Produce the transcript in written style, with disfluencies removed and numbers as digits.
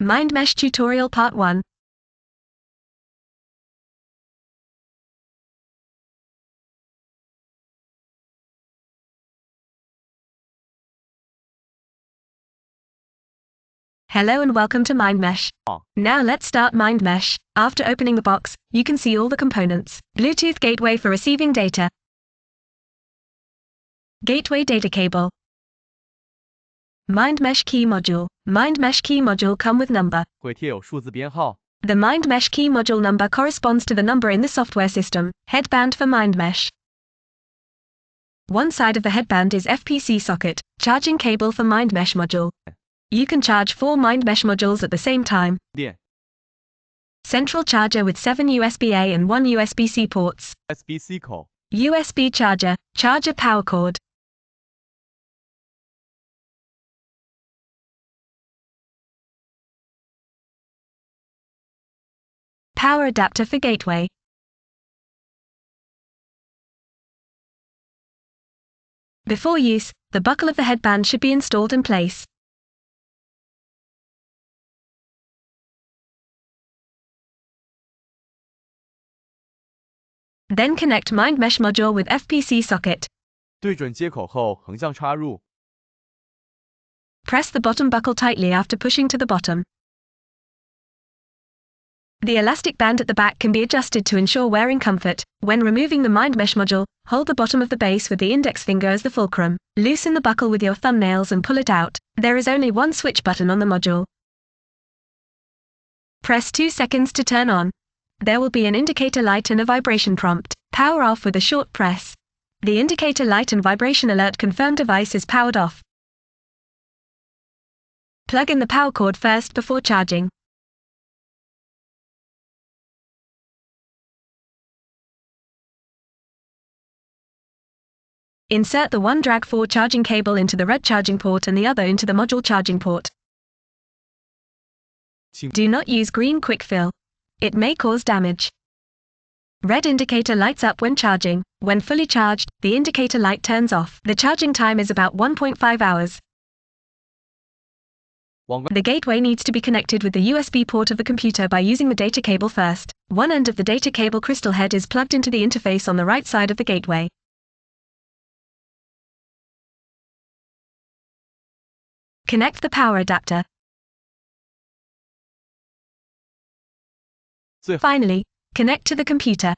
Mindmesh Tutorial Part 1. Hello and welcome to Mindmesh. Now let's start Mindmesh. After opening the box, you can see all the components. Bluetooth gateway for receiving data. Gateway data cable. Mindmesh key module. Mindmesh key module come with number. 会贴有数字编号。 The Mindmesh key module number corresponds to the number in the software system. Headband for Mindmesh. One side of the headband is FPC socket, charging cable for Mindmesh module. You can charge 4 Mindmesh modules at the same time. 电 Central charger with 7 USB-A and 1 USB-C ports. USB-C 口 USB charger, charger power cord. Power adapter for gateway. Before use, the buckle of the headband should be installed in place. Then connect Mindmesh module with FPC socket. 对准接口后横向插入。 Press the bottom buckle tightly after pushing to the bottom. The elastic band at the back can be adjusted to ensure wearing comfort. When removing the Mindmesh module, hold the bottom of the base with the index finger as the fulcrum. Loosen the buckle with your thumbnails and pull it out. There is only one switch button on the module. Press 2 seconds to turn on. There will be an indicator light and a vibration prompt. Power off with a short press. The indicator light and vibration alert confirm device is powered off. Plug in the power cord first before charging. Insert the one drag 4 charging cable into the red charging port and the other into the module charging port. 请 Do not use green quick fill. It may cause damage. Red indicator lights up when charging. When fully charged, the indicator light turns off. The charging time is about 1.5 hours. 网关 The gateway needs to be connected with the USB port of the computer by using the data cable first. One end of the data cable crystal head is plugged into the interface on the right side of the gateway. Connect the power adapter. 最后 Finally, connect to the computer.